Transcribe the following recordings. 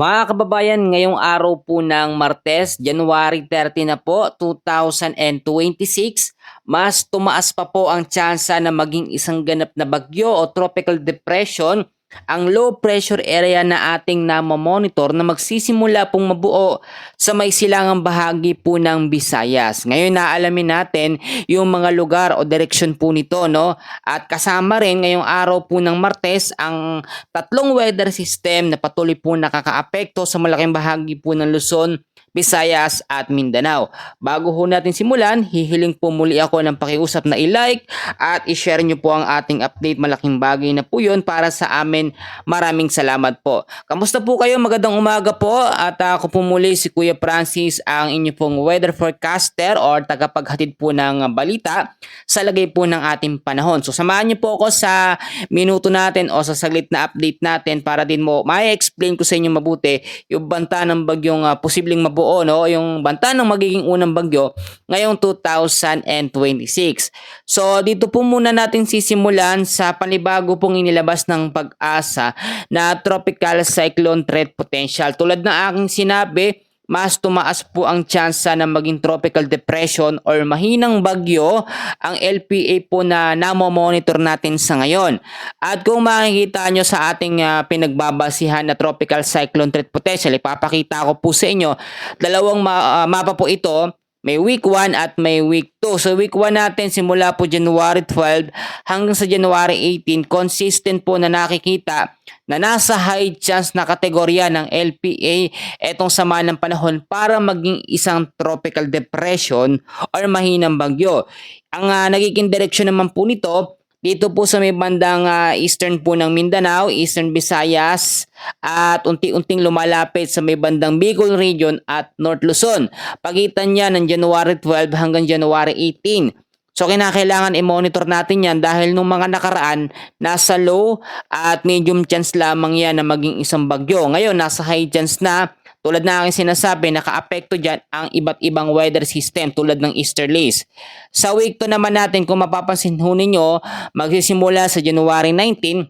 Mga kababayan, ngayong araw po ng Martes, January 30 na po, 2026, mas tumaas pa po ang tsansa na maging isang ganap na bagyo o tropical depression ang low pressure area na ating namomonitor na magsisimula pong mabuo sa may silangang bahagi po ng Visayas. Ngayon naalamin natin yung mga lugar o direksyon po nito, no? At kasama rin ngayong araw po ng Martes ang tatlong weather system na patuloy po nakakaapekto sa malaking bahagi po ng Luzon, Visayas at Mindanao. Bago ho natin simulan, hihiling po muli ako ng pakiusap na i-like at i-share nyo po ang ating update. Malaking bagay na po yun para sa amin. Maraming salamat po. Kamusta po kayo? Magandang umaga po at ako po muli si Kuya Francis, ang inyo pong weather forecaster or tagapaghatid po ng balita sa lagay po ng ating panahon. So samahan nyo po ako sa minuto natin o sa saglit na update natin para din mo ma-explain ko sa inyo mabuti yung banta ng bagyong posibleng mabuo, no? Yung banta ng magiging unang bagyo ngayong 2026. So dito po muna natin sisimulan sa panibago pong inilabas ng Pag-asa na tropical cyclone threat potential. Tulad ng aking sinabi, mas tumaas po ang tsansa na maging tropical depression or mahinang bagyo ang LPA po na namo-monitor natin sa ngayon. At kung makikita nyo sa ating pinagbabasihan na tropical cyclone threat potential, ipapakita ko po sa inyo dalawang mapa po ito. May week 1 at may week 2. So week 1 natin simula po January 12 hanggang sa January 18, consistent po na nakikita na nasa high chance na kategorya ng LPA etong sama ng panahon para maging isang tropical depression or mahinang bagyo. Ang nagiging direksyon naman po nito dito po sa may bandang eastern po ng Mindanao, Eastern Visayas at unti-unting lumalapit sa may bandang Bicol region at North Luzon. Pagitan niya ng January 12 hanggang January 18. So kinakailangan i-monitor natin yan dahil nung mga nakaraan nasa low at medium chance lamang yan na maging isang bagyo. Ngayon nasa high chance na. Tulad na aking sinasabi, naka-apekto dyan ang iba't ibang weather system tulad ng easterlies. Sa week 2 naman natin, kung mapapansin ho ninyo, magsisimula sa January 19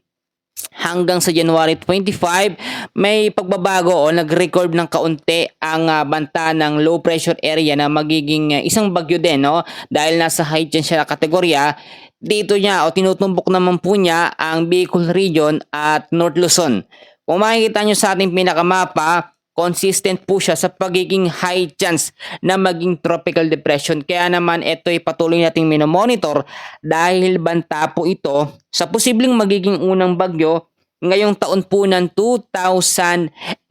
hanggang sa January 25, may pagbabago o nag-record ng kaunti ang banta ng low pressure area na magiging isang bagyo din, no? Dahil nasa high chance siya na kategorya, dito niya o tinutumbok naman po niya ang Bicol region at North Luzon. Kung makikita nyo sa ating pinakamapa, consistent po siya sa pagiging high chance na maging tropical depression. Kaya naman ito ay patuloy nating minomonitor dahil banta po ito sa posibleng magiging unang bagyo ngayong taon po ng 2026.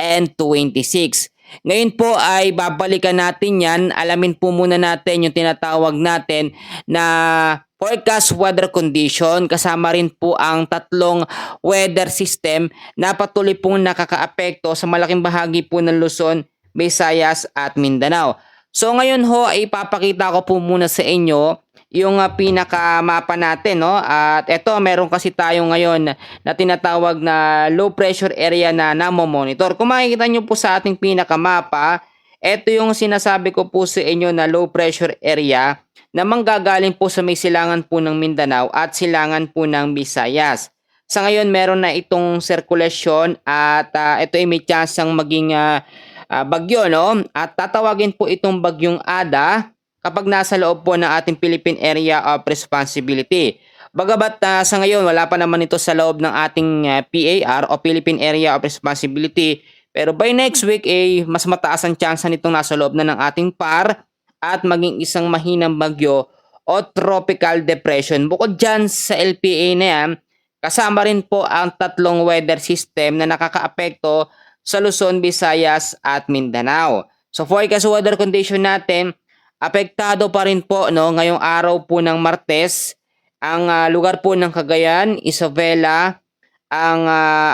Ngayon po ay babalikan natin yan. Alamin po muna natin yung tinatawag natin na forecast weather condition, kasama rin po ang tatlong weather system na patuloy pong nakakaapekto sa malaking bahagi po ng Luzon, Visayas at Mindanao. So ngayon ho ay ipapakita ko po muna sa inyo yung pinakamapa natin, no? At ito meron kasi tayo ngayon na tinatawag na low pressure area na namo-monitor. Kung makikita nyo po sa ating pinakamapa, ito yung sinasabi ko po sa inyo na low pressure area na manggagaling po sa may silangan po ng Mindanao at silangan po ng Visayas. Sa ngayon, meron na itong sirkulasyon at ito ay may tsansang maging bagyo, no? At tatawagin po itong bagyong Ada kapag nasa loob po ng ating Philippine Area of Responsibility. Bagamat sa ngayon, wala pa naman ito sa loob ng ating PAR o Philippine Area of Responsibility, pero by next week, mas mataas ang tsansa nitong nasa loob na ng ating PAR at maging isang mahinang bagyo o tropical depression. Bukod dyan sa LPA na yan, kasama rin po ang tatlong weather system na nakakaapekto sa Luzon, Visayas at Mindanao. So forecast weather condition natin, apektado pa rin po, no, ngayong araw po ng Martes ang lugar po ng Cagayan, Isabela, ang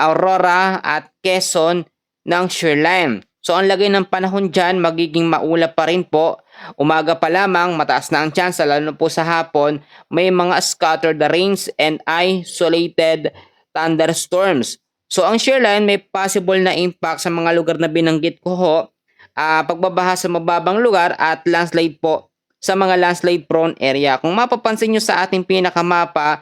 Aurora at Quezon ng shoreline. So ang lagay ng panahon dyan magiging maulap pa rin po. Umaga pa lamang, mataas na ang chance, lalo po sa hapon, may mga scattered rains and isolated thunderstorms. So ang shoreline may possible na impact sa mga lugar na binanggit ko ho, pagbabaha sa mababang lugar at landslide po sa mga landslide prone area. Kung mapapansin nyo sa ating pinakamapa,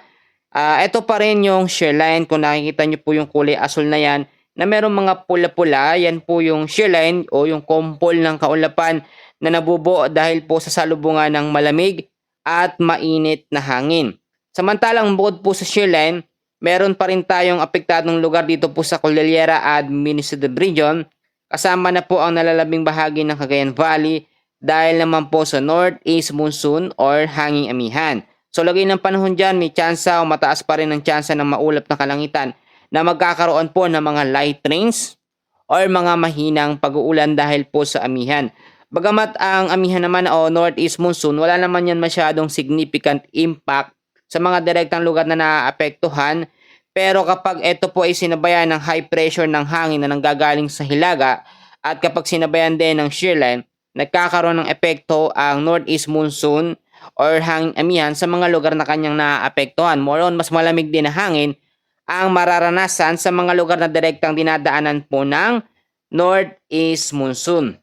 ito pa rin yung shoreline. Kung nakikita nyo po yung kulay asul na yan, na merong mga pula-pula. Yan po yung shear line o yung kompol ng kaulapan na nabubuo dahil po sa salubungan ng malamig at mainit na hangin. Samantalang bukod po sa shear line, meron pa rin tayong apektadong lugar dito po sa Cordillera Administrative Region. Kasama na po ang nalalabing bahagi ng Cagayan Valley dahil naman po sa northeast monsoon or hanging amihan. So lagay ng panahon dyan, may tsansa o mataas pa rin ang tsansa ng maulap na kalangitan na magkakaroon po ng mga light rains or mga mahinang pag-uulan dahil po sa amihan. Bagamat ang amihan naman o northeast monsoon, wala naman yan masyadong significant impact sa mga direktang lugar na naaapektuhan. Pero kapag ito po ay sinabayan ng high pressure ng hangin na nanggagaling sa hilaga at kapag sinabayan din ng shear line, nagkakaroon ng epekto ang northeast monsoon or hangin amihan sa mga lugar na kanyang naaapektuhan. More on, mas malamig din na hangin ang mararanasan sa mga lugar na direktang dinadaanan po ng northeast monsoon.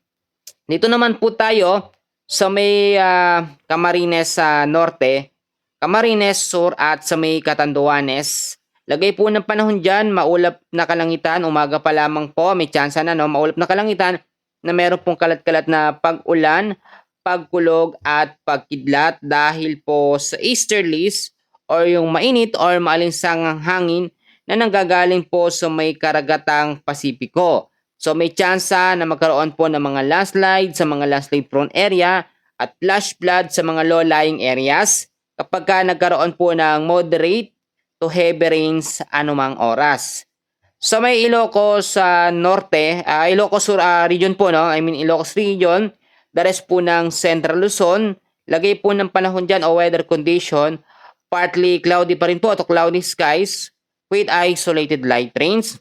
Dito naman po tayo sa may Camarines sa norte, Camarines Sur at sa may Catanduanes. Lagay po ng panahon dyan, maulap na kalangitan, umaga pa lamang po, may tsansa na maulap na kalangitan na meron pong kalat-kalat na pag-ulan, pagkulog at pagkidlat dahil po sa easterlies or yung mainit or maalinsangang hangin na nanggagaling po sa may karagatang Pasipiko. So may tsansa na magkaroon po ng mga landslide sa mga landslide prone area at flash flood sa mga low-lying areas kapag ka nagkaroon po ng moderate to heavy rains anumang oras. Sa may Ilocos Norte, Ilocos Sur region po, no? I mean Ilocos region, the rest po ng Central Luzon, lagay po ng panahon dyan o weather condition, partly cloudy pa rin po to cloudy skies with isolated light rains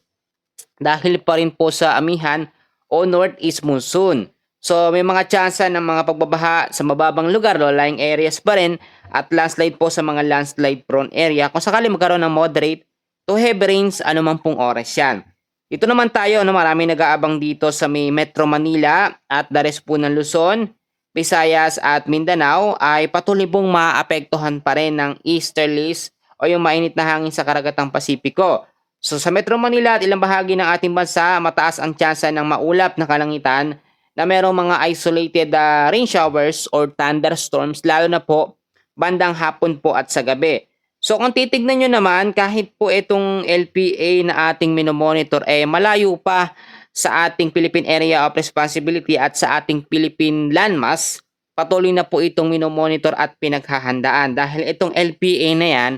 dahil pa rin po sa amihan o northeast monsoon. So may mga tsansa ng mga pagbabaha sa mababang lugar, low-lying areas pa rin at landslide po sa mga landslide prone area kung sakali magkaroon ng moderate to heavy rains anumang pong oras yan. Dito naman tayo, marami nag-aabang dito sa may Metro Manila at the rest po ng Luzon, Visayas at Mindanao ay patuloy pong maapektuhan pa rin ng easterlies o yung mainit na hangin sa karagatang Pasipiko. So sa Metro Manila at ilang bahagi ng ating bansa, mataas ang tsansa ng maulap na kalangitan na merong mga isolated rain showers or thunderstorms lalo na po bandang hapon po at sa gabi. So kung titignan nyo naman, kahit po itong LPA na ating minomonitor malayo pa sa ating Philippine Area of Responsibility at sa ating Philippine Landmass, patuloy na po itong minomonitor at pinaghahandaan dahil itong LPA na yan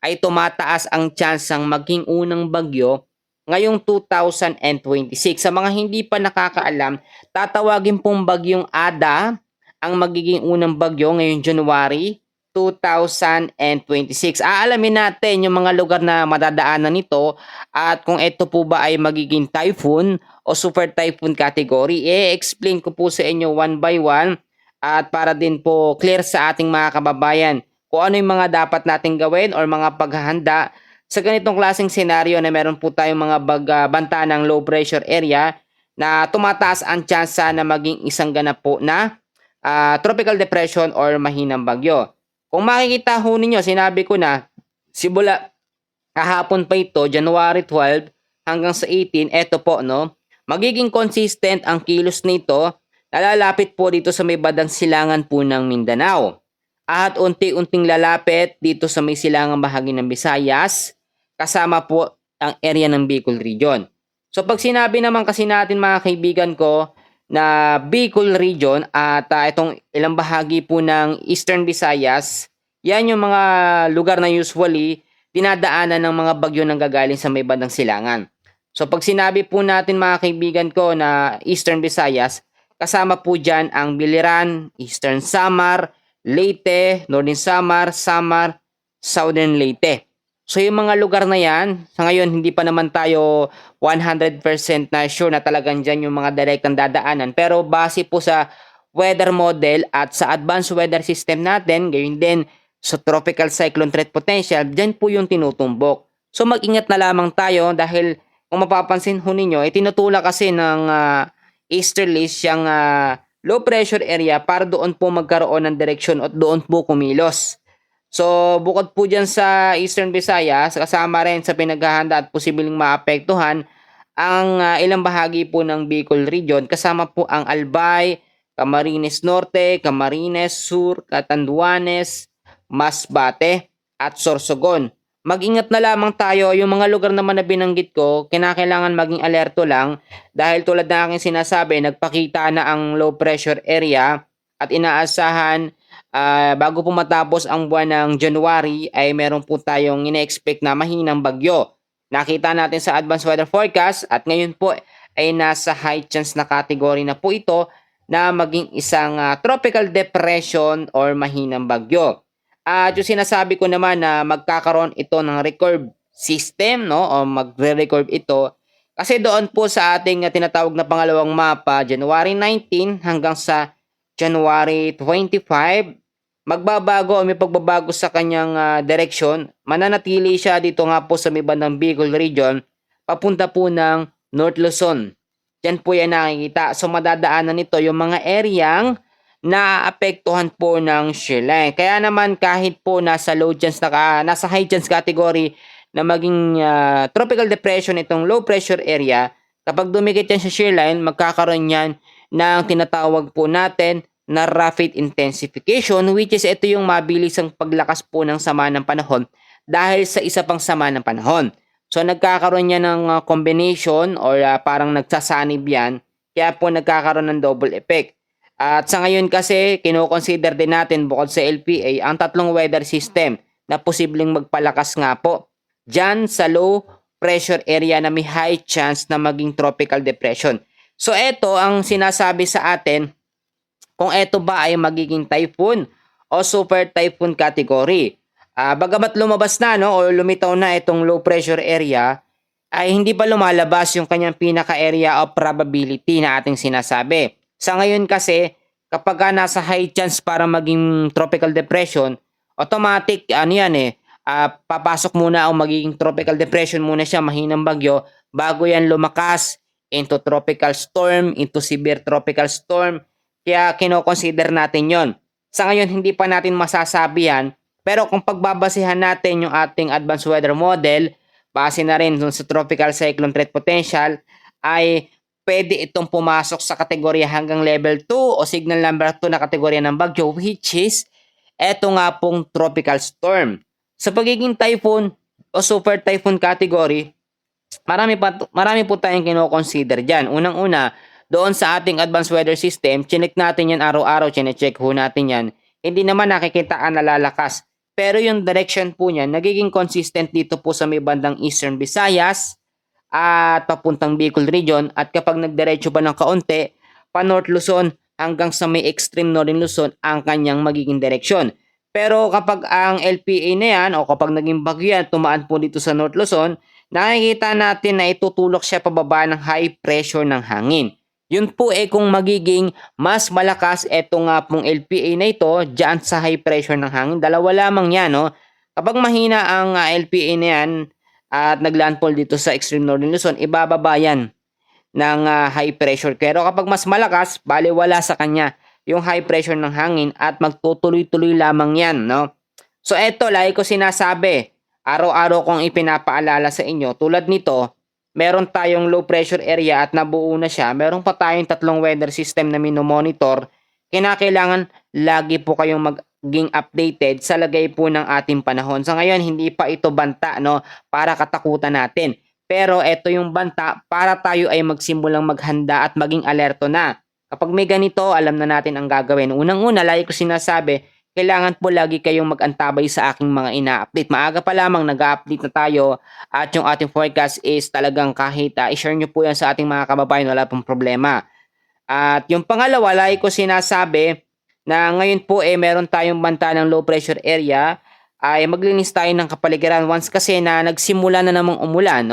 ay tumataas ang tsansang maging unang bagyo ngayong 2026. Sa mga hindi pa nakakaalam, tatawagin pong bagyong Ada ang magiging unang bagyo ngayong January 2026. Aalamin natin yung mga lugar na madadaanan nito at kung ito po ba ay magiging typhoon o super typhoon category. I-explain ko po sa inyo one by one at para din po clear sa ating mga kababayan kung ano yung mga dapat nating gawin or mga paghahanda sa ganitong klaseng senaryo na meron po tayong mga banta ng low pressure area na tumataas ang tsansa na maging isang ganap po na tropical depression or mahinang bagyo. Kung makikita ho ninyo, sinabi ko na, simula kahapon pa ito, January 12 hanggang sa 18, eto po, no, magiging consistent ang kilos nito, nalalapit po dito sa may bandang silangan po ng Mindanao. At unti-unting lalapit dito sa may silangang bahagi ng Visayas, kasama po ang area ng Bicol region. So pag sinabi naman kasi natin mga kaibigan ko na Bicol region at itong ilang bahagi po ng Eastern Visayas, yan yung mga lugar na usually dinadaanan ng mga bagyo nang gagaling sa may bandang silangan. So pag sinabi po natin mga kaibigan ko na Eastern Visayas, kasama po dyan ang Biliran, Eastern Samar, Leyte, Northern Samar, Samar, Southern Leyte. So yung mga lugar na yan, sa ngayon hindi pa naman tayo 100% na sure na talagang dyan yung mga direktang dadaanan. Pero base po sa weather model at sa advanced weather system natin, gayon din sa tropical cyclone threat potential, dyan po yung tinutumbok. So mag-ingat na lamang tayo dahil kung mapapansin ho ninyo, tinutulak kasi ng easterlies yung low pressure area para doon po magkaroon ng direksyon at doon po kumilos. So, bukod po dyan sa Eastern Visayas, kasama rin sa pinaghahanda at posibleng maapektuhan ang ilang bahagi po ng Bicol Region kasama po ang Albay, Camarines Norte, Camarines Sur, Catanduanes, Masbate at Sorsogon. Mag-ingat na lamang tayo, yung mga lugar naman na binanggit ko, kinakailangan maging alerto lang dahil tulad na aking sinasabi, nagpakita na ang low pressure area at inaasahan bago po matapos ang buwan ng January ay meron po tayong ine-expect na mahinang bagyo. Nakita natin sa advanced weather forecast at ngayon po ay nasa high chance na category na po ito na maging isang tropical depression or mahinang bagyo. At yung sinasabi ko naman na magkakaroon ito ng recurve system, no? O magre-recurve ito kasi doon po sa ating tinatawag na pangalawang mapa, January 19 hanggang sa January 25, magbabago o may pagbabago sa kanyang direksyon. Mananatili siya dito nga po sa may bandang Bicol Region, papunta po ng North Luzon. Diyan po yan nakikita. So madadaanan nito yung mga areang naapektuhan po ng shear line. Kaya naman kahit po nasa low chance nasa high chance category na maging tropical depression itong low pressure area, kapag dumikit yan sa shear line, magkakaroon yan ng tinatawag po natin na rapid intensification, which is ito yung mabilisang paglakas po ng sama ng panahon dahil sa isa pang sama ng panahon. So nagkakaroon yan ng combination or parang nagsasanib yan, kaya po nagkakaroon ng double effect. At sa ngayon kasi, kino-consider din natin bukod sa LPA ang tatlong weather system na posibleng magpalakas nga po dyan sa low pressure area na may high chance na maging tropical depression. So ito ang sinasabi sa atin kung ito ba ay magiging typhoon o super typhoon category. Bagamat lumabas na o lumitaw na itong low pressure area, ay hindi pa lumalabas yung kanyang pinaka-area of probability na ating sinasabi. Sa ngayon kasi, kapag nasa high chance para maging tropical depression, automatic, papasok muna o magiging tropical depression muna siya, mahinang bagyo, bago yan lumakas into tropical storm, into severe tropical storm. Kaya kino-consider natin yon. Sa ngayon, hindi pa natin masasabi yan, pero kung pagbabasihan natin yung ating advanced weather model, base na rin dun sa tropical cyclone threat potential, ay pwede itong pumasok sa kategorya hanggang level 2 o signal number 2 na kategorya ng bagyo, which is eto nga pong tropical storm. Sa pagiging typhoon o super typhoon category, marami po tayong kino-consider dyan. Unang-una, doon sa ating advanced weather system, chinek natin yan araw-araw, chinecheck ho natin yan. Hindi naman nakikita ang nalalakas. Pero yung direction po niya, nagiging consistent dito po sa may bandang Eastern Visayas, at papuntang Bicol Region, at kapag nagdiretso pa ng kaunti, pa North Luzon hanggang sa may extreme Northern Luzon ang kanyang magiging direksyon. Pero kapag ang LPA na yan o kapag naging bagyo yan, tumaan po dito sa North Luzon, nakikita natin na itutulok siya pababa ng high pressure ng hangin. Yun po kung magiging mas malakas eto nga pong LPA na ito dyan sa high pressure ng hangin. Dalawa lamang yan. Kapag mahina ang LPA na yan, at naglandfall dito sa extreme northern Luzon, ibababa yan ng high pressure. Pero kapag mas malakas, baliwala sa kanya yung high pressure ng hangin at magtutuloy-tuloy lamang yan. So eto, lagi ko sinasabi, araw-araw kong ipinapaalala sa inyo, tulad nito, meron tayong low pressure area at nabuo na siya, meron pa tayong tatlong weather system na minomonitor, kinakailangan lagi po kayong maging updated sa lagay po ng ating panahon. Sa ngayon, hindi pa ito banta para katakutan natin. Pero ito yung banta para tayo ay magsimulang maghanda at maging alerto na. Kapag may ganito, alam na natin ang gagawin. Unang-una, lagi ko sinasabi, kailangan po lagi kayong mag-antabay sa aking mga ina-update. Maaga pa lamang nag-update na tayo at yung ating forecast is talagang kahit i-share nyo po yan sa ating mga kababayan, wala pong problema. At yung pangalawa, lagi ko sinasabi na ngayon po meron tayong banta ng low pressure area, ay maglinis tayo ng kapaligiran once kasi na nagsimula na namang umulan.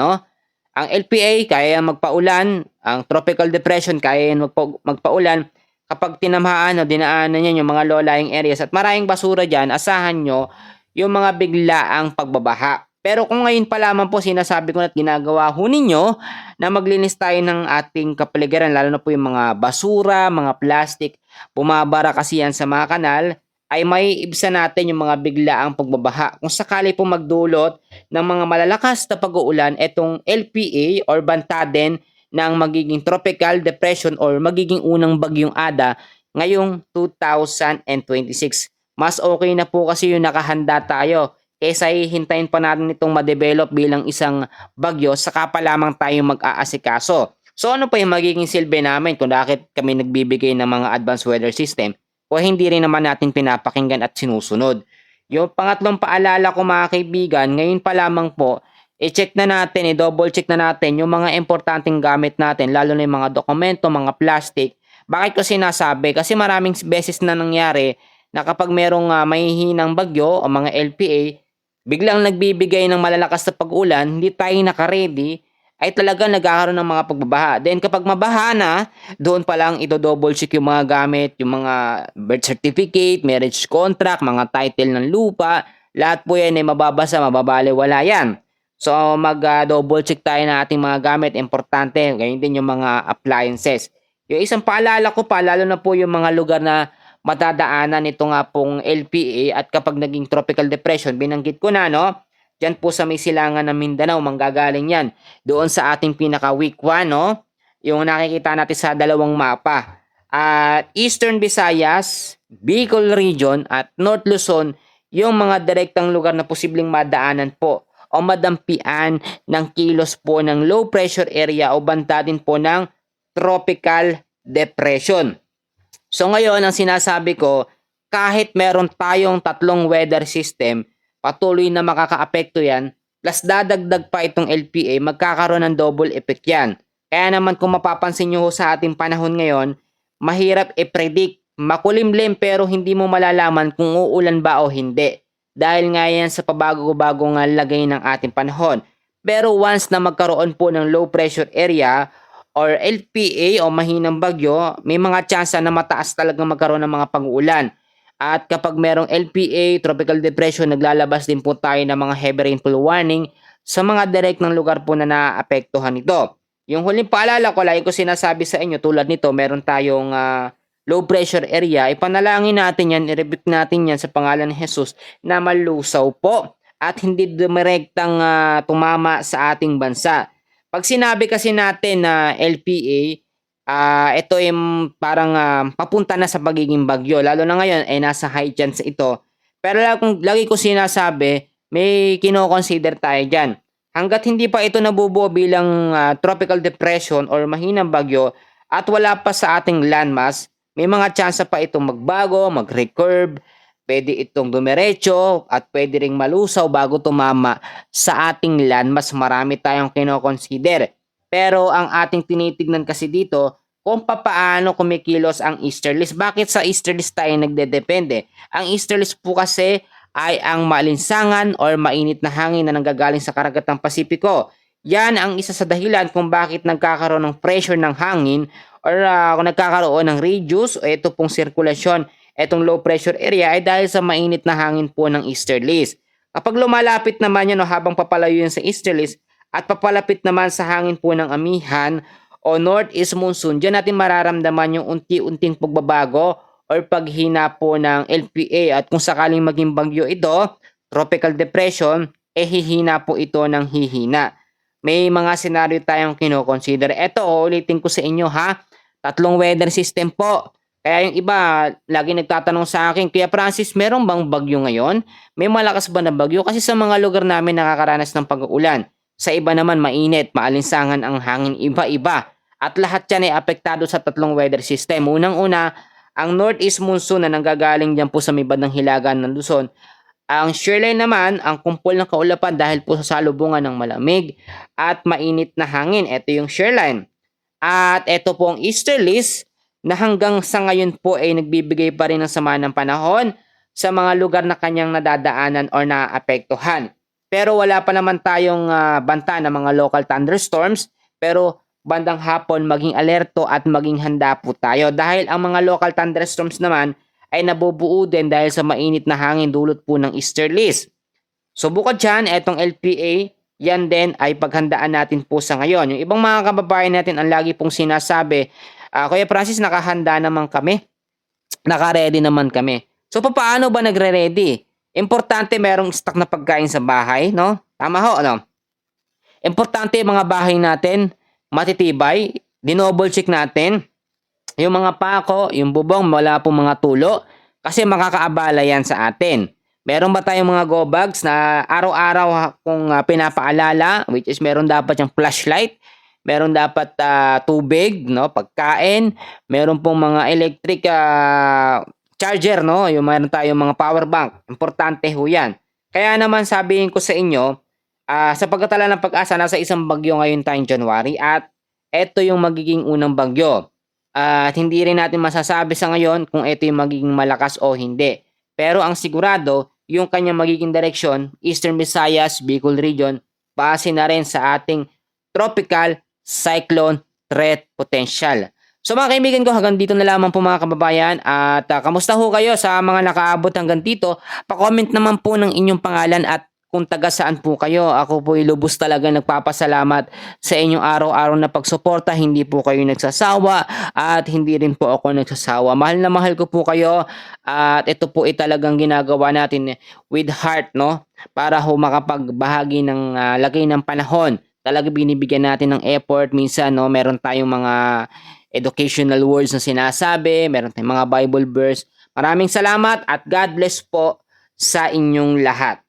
Ang LPA kaya magpaulan, ang tropical depression kaya magpaulan. Kapag tinamahan o dinaanan niya yung mga low-lying areas at maraming basura dyan, asahan nyo yung mga biglaang pagbabaha. Pero kung ngayon pa lamang po sinasabi ko na at ginagawa ho ninyo na maglinis tayo ng ating kapaligiran, lalo na po yung mga basura, mga plastic, bumabara kasi yan sa mga kanal, ay maiibsan natin yung mga biglaang pagbabaha. Kung sakali po magdulot ng mga malalakas na pag-uulan, itong LPA or banta din ng magiging tropical depression or magiging unang bagyong Ada ngayong 2026. Mas okay na po kasi yung nakahanda tayo kaysa hihintayin pa natin itong ma-develop bilang isang bagyo saka pa lamang tayo mag-aasikaso. So ano pa yung magiging silbi namin kung bakit kami nagbibigay ng mga advanced weather system o hindi rin naman natin pinapakinggan at sinusunod? Yung pangatlong paalala ko mga kaibigan, ngayon pa lamang po, i-check na natin, i-double check na natin yung mga importanteng gamit natin, lalo na yung mga dokumento, mga plastic. Bakit ko sinasabi? Kasi maraming beses na nangyari na kapag merong mahihinang bagyo o mga LPA, biglang nagbibigay ng malalakas na pag-ulan, hindi tayo naka-ready, ay talaga nagkakaroon ng mga pagbabaha. Then kapag mabaha na, doon pa lang ito-double check yung mga gamit, yung mga birth certificate, marriage contract, mga title ng lupa, lahat po yan ay mababasa, mababaliwala yan. So mag-double check tayo ng ating mga gamit, importante, ganyan din yung mga appliances. Yung isang paalala ko pa, lalo na po yung mga lugar na matadaanan ito nga pong LPA at kapag naging tropical depression, binanggit ko na, no? Diyan po sa may silangan ng Mindanao, manggagaling yan. Doon sa ating pinaka-weak 1, no? Yung nakikita natin sa dalawang mapa. At Eastern Visayas, Bicol Region at North Luzon, yung mga direktang lugar na posibleng madaanan po o madampian ng kilos po ng low pressure area o banta din po ng tropical depression. So ngayon, ang sinasabi ko, kahit meron tayong tatlong weather system, patuloy na makakaapekto yan, plus dadagdag pa itong LPA, magkakaroon ng double effect yan. Kaya naman kung mapapansin nyo sa ating panahon ngayon, mahirap i-predict, makulimlim pero hindi mo malalaman kung uulan ba o hindi. Dahil nga yan sa pabago-bagong lagay ng ating panahon. Pero once na magkaroon po ng low pressure area, or LPA o mahinang bagyo, may mga tsansa na mataas talagang magkaroon ng mga pag-uulan. At kapag merong LPA, tropical depression, naglalabas din po tayo ng mga heavy rainfall warning sa mga direct ng lugar po na naapektuhan nito. Yung huling paalala ko, lagi ko sinasabi sa inyo, tulad nito, meron tayong low pressure area, ipanalangin natin yan, i-rebuke natin yan sa pangalan ni Jesus na malusaw po at hindi dumirektang tumama sa ating bansa. Pag sinabi kasi natin na LPA, ito ay parang papunta na sa pagiging bagyo. Lalo na ngayon ay nasa high chance ito. Pero lagi ko sinasabi, may kino-consider tayo dyan. Hanggat hindi pa ito nabubuo bilang tropical depression or mahinang bagyo at wala pa sa ating landmass, may mga chance pa itong magbago, mag-recurve, pwede itong dumiretso at pwede ring malusaw bago tumama sa ating landmass. Marami tayong kino-consider. Pero ang ating tinitignan kasi dito kung paano kumikilos ang easterlies. Bakit sa easterlies tayo nagdedepende? Ang easterlies po kasi ay ang maalinsangan or mainit na hangin na nanggagaling sa karagatang Pasipiko. Yan ang isa sa dahilan kung bakit nagkakaroon ng pressure ng hangin or kung nagkakaroon ng radius o ito pong sirkulasyon. Etong low pressure area ay dahil sa mainit na hangin po ng easterlies. Kapag lumalapit naman yan o habang papalayo yan sa easterlies at papalapit naman sa hangin po ng amihan o northeast monsoon, dyan natin mararamdaman yung unti-unting pagbabago or paghina po ng LPA at kung sakaling maging bagyo ito, tropical depression, hihina po ito ng hihina. May mga senaryo tayong kino-consider. Ito, ulitin ko sa inyo ha, tatlong weather system po. Kaya yung iba, lagi nagtatanong sa akin, Kuya Francis, meron bang bagyo ngayon? May malakas ba na bagyo? Kasi sa mga lugar namin nakakaranas ng pag-uulan. Sa iba naman mainit, maalinsangan ang hangin, iba-iba. At lahat yan ay apektado sa tatlong weather system. Unang-una, ang northeast monsoon na nanggagaling dyan po sa may bandang hilagan ng Luzon. Ang shearline naman, ang kumpol ng kaulapan dahil po sa salubungan ng malamig at mainit na hangin. Ito yung shearline. At ito po ang easterlies, na hanggang sa ngayon po ay nagbibigay pa rin ng sama ng panahon sa mga lugar na kanyang nadadaanan or naapektuhan. Pero wala pa naman tayong banta ng mga local thunderstorms, pero bandang hapon maging alerto at maging handa po tayo dahil ang mga local thunderstorms naman ay nabubuo din dahil sa mainit na hangin dulot po ng easterlies. So bukod dyan, etong LPA, yan din ay paghandaan natin po sa ngayon. Yung ibang mga kababayan natin ang lagi pong sinasabi, Kuya Francis, nakahanda naman kami. Naka-ready naman kami. So papaano ba nagre-ready? Importante merong stock na pagkain sa bahay, no? Tama ho, ano? Importante yung mga bahay natin matitibay, dinoble check natin yung mga pako, yung bubong, wala pong mga tulo kasi makakaabala yan sa atin. Meron ba tayong mga go bags na araw-araw kung pinapaalala, which is meron dapat yung flashlight, meron dapat tubig, no, pagkain, meron pong mga electric charger, no, yung meron tayong mga power bank. Importante ho yan. Kaya naman sabihin ko sa inyo, sa pagkatala ng pag-asa, nasa isang bagyo ngayon tayong January at eto yung magiging unang bagyo. At hindi rin natin masasabi sa ngayon kung ito yung magiging malakas o hindi. Pero ang sigurado, yung kanyang magiging direksyon, Eastern Visayas, Bicol Region, base na rin sa ating tropical cyclone threat potential. So mga kaibigan ko, hanggang dito na lamang po mga kababayan. At kamusta ho kayo sa mga nakaabot hanggang dito? Pa-comment naman po ng inyong pangalan at kung taga saan po kayo. Ako po lubos talaga nagpapasalamat sa inyong araw-araw na pagsuporta. Hindi po kayo nagsasawa at hindi rin po ako nagsasawa. Mahal na mahal ko po kayo at ito po ay talagang ginagawa natin with heart, no? Para ho makapagbahagi ng lagay ng panahon. Talaga binibigyan natin ng effort. Minsan, no, meron tayong mga educational words na sinasabi, meron tayong mga Bible verse. Maraming salamat at God bless po sa inyong lahat.